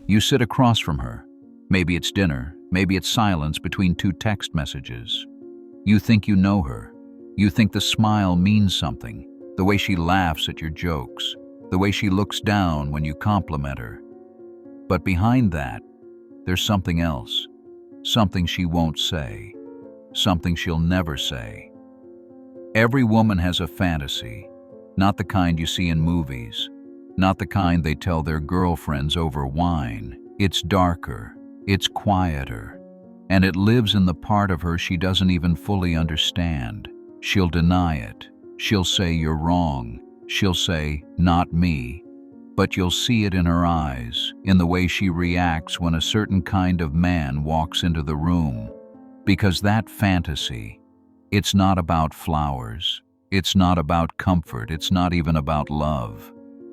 You sit across from her. Maybe it's dinner, maybe it's silence between two text messages. You think you know her. You think the smile means something, the way she laughs at your jokes, the way she looks down when you compliment her. But behind that, there's something else, something she won't say, something she'll never say. Every woman has a fantasy, not the kind you see in movies, not the kind they tell their girlfriends over wine. It's darker, it's quieter, and it lives in the part of her she doesn't even fully understand. She'll deny it. She'll say you're wrong. She'll say, not me. But you'll see it in her eyes, in the way she reacts when a certain kind of man walks into the room. Because that fantasy, it's not about flowers. It's not about comfort. It's not even about love.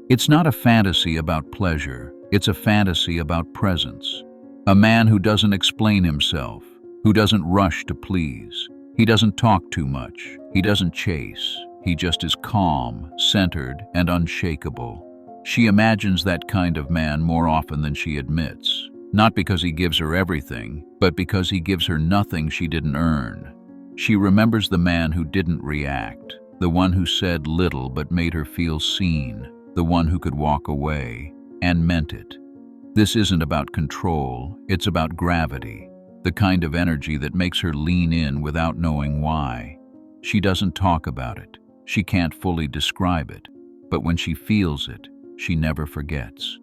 It's not a fantasy about pleasure. It's a fantasy about presence. A man who doesn't explain himself, who doesn't rush to please. He doesn't talk too much. He doesn't chase. He just is calm, centered, and unshakable. She imagines that kind of man more often than she admits, not because he gives her everything, but because he gives her nothing she didn't earn. She remembers the man who didn't react, the one who said little but made her feel seen, the one who could walk away, and meant it. This isn't about control, it's about gravity, the kind of energy that makes her lean in without knowing why. She doesn't talk about it, she can't fully describe it, but when she feels it, she never forgets.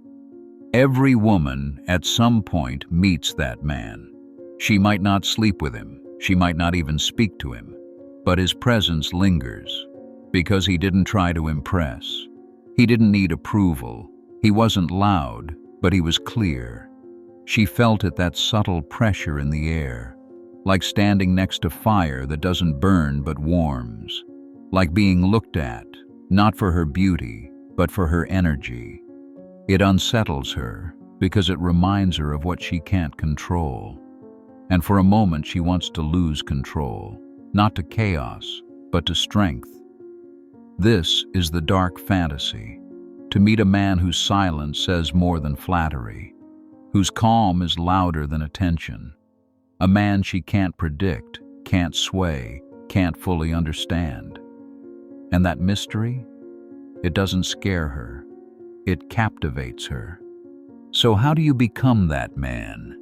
Every woman at some point meets that man. She might not sleep with him, she might not even speak to him, but his presence lingers, because he didn't try to impress. He didn't need approval. He wasn't loud, but he was clear. She felt it, that subtle pressure in the air, like standing next to fire that doesn't burn but warms, like being looked at, not for her beauty, but for her energy. It unsettles her because it reminds her of what she can't control. And for a moment she wants to lose control, not to chaos, but to strength. This is the dark fantasy, to meet a man whose silence says more than flattery, whose calm is louder than attention, a man she can't predict, can't sway, can't fully understand. And that mystery? It doesn't scare her. It captivates her. So how do you become that man?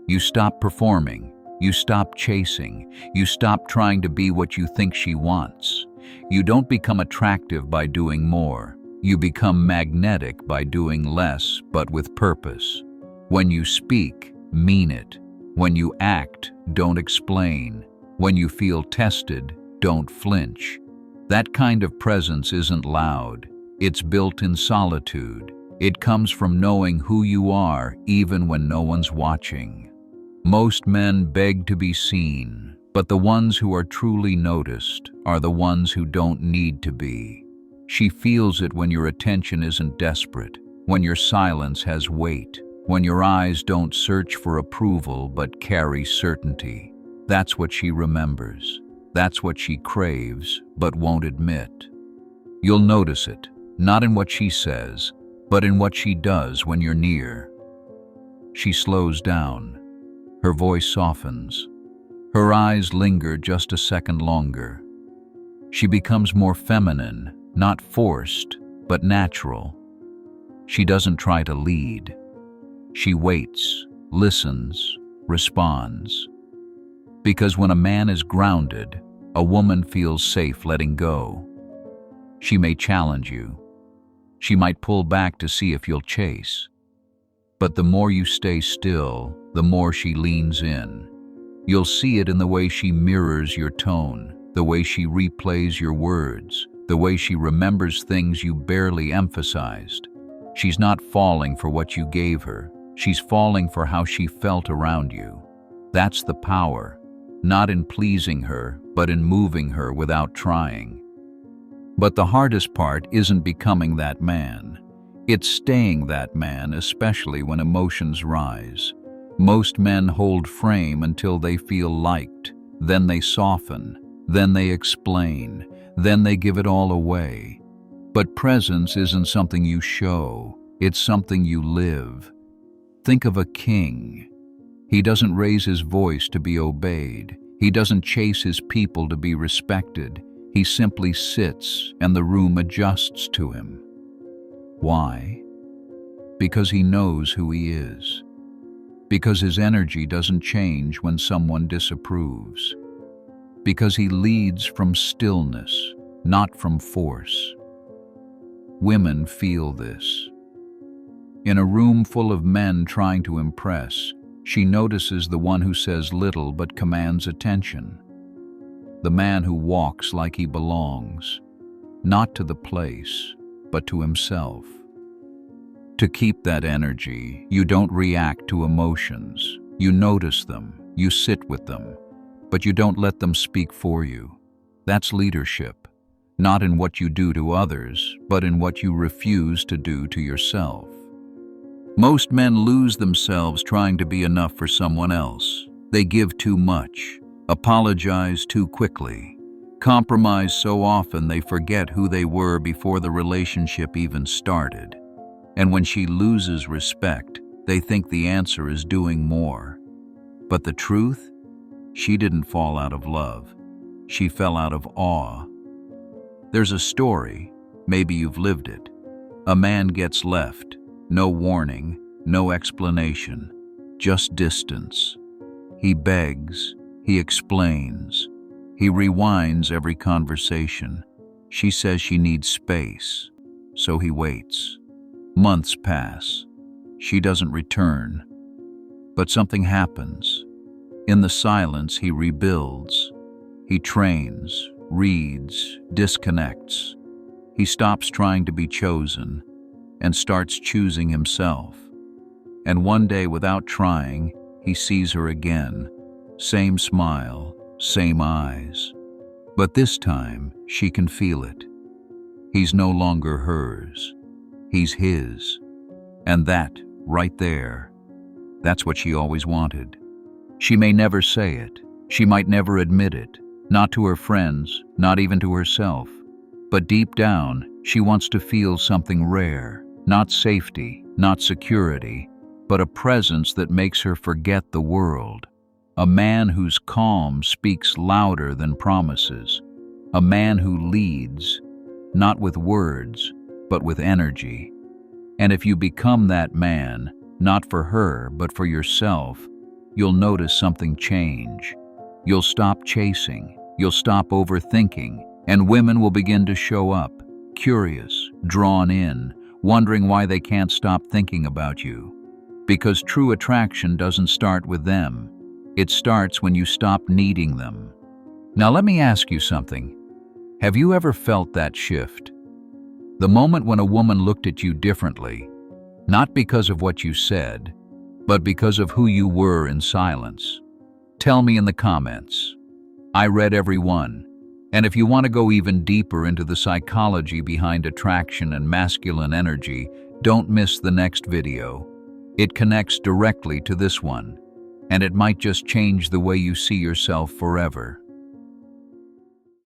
You stop performing. You stop chasing. You stop trying to be what you think she wants. You don't become attractive by doing more. You become magnetic by doing less, but with purpose. When you speak, mean it. When you act, don't explain. When you feel tested, don't flinch. That kind of presence isn't loud. It's built in solitude. It comes from knowing who you are even when no one's watching. Most men beg to be seen, but the ones who are truly noticed are the ones who don't need to be. She feels it when your attention isn't desperate, when your silence has weight, when your eyes don't search for approval but carry certainty. That's what she remembers. That's what she craves but won't admit. You'll notice it, not in what she says, but in what she does when you're near. She slows down. Her voice softens. Her eyes linger just a second longer. She becomes more feminine, not forced, but natural. She doesn't try to lead. She waits, listens, responds. Because when a man is grounded, a woman feels safe letting go. She may challenge you. She might pull back to see if you'll chase. But the more you stay still, the more she leans in. You'll see it in the way she mirrors your tone, the way she replays your words, the way she remembers things you barely emphasized. She's not falling for what you gave her. She's falling for how she felt around you. That's the power, not in pleasing her, but in moving her without trying. But the hardest part isn't becoming that man. It's staying that man, especially when emotions rise. Most men hold frame until they feel liked, then they soften, then they explain, then they give it all away. But presence isn't something you show, it's something you live. Think of a king. He doesn't raise his voice to be obeyed. He doesn't chase his people to be respected. He simply sits and the room adjusts to him. Why? Because he knows who he is. Because his energy doesn't change when someone disapproves. Because he leads from stillness, not from force. Women feel this. In a room full of men trying to impress, she notices the one who says little but commands attention. The man who walks like he belongs, not to the place, but to himself. To keep that energy, you don't react to emotions. You notice them, you sit with them, but you don't let them speak for you. That's leadership, not in what you do to others, but in what you refuse to do to yourself. Most men lose themselves trying to be enough for someone else. They give too much, apologize too quickly, compromise so often they forget who they were before the relationship even started. And when she loses respect, they think the answer is doing more. But the truth? She didn't fall out of love. She fell out of awe. There's a story, maybe you've lived it. A man gets left. No warning, no explanation, just distance. He begs, he explains, he rewinds every conversation. She says she needs space, so he waits. Months pass. She doesn't return. But something happens. In the silence, he rebuilds. He trains, reads, disconnects. He stops trying to be chosen and starts choosing himself. And one day, without trying, he sees her again. Same smile, same eyes. But this time, she can feel it. He's no longer hers. He's his. And that, right there, that's what she always wanted. She may never say it. She might never admit it. Not to her friends, not even to herself. But deep down, she wants to feel something rare. Not safety, not security, but a presence that makes her forget the world. A man whose calm speaks louder than promises. A man who leads, not with words, but with energy. And if you become that man, not for her, but for yourself, you'll notice something change. You'll stop chasing, you'll stop overthinking, and women will begin to show up, curious, drawn in, wondering why they can't stop thinking about you. Because true attraction doesn't start with them. It starts when you stop needing them. Now let me ask you something. Have you ever felt that shift? The moment when a woman looked at you differently, not because of what you said, but because of who you were in silence. Tell me in the comments. I read every one. And if you want to go even deeper into the psychology behind attraction and masculine energy, don't miss the next video. It connects directly to this one, and it might just change the way you see yourself forever.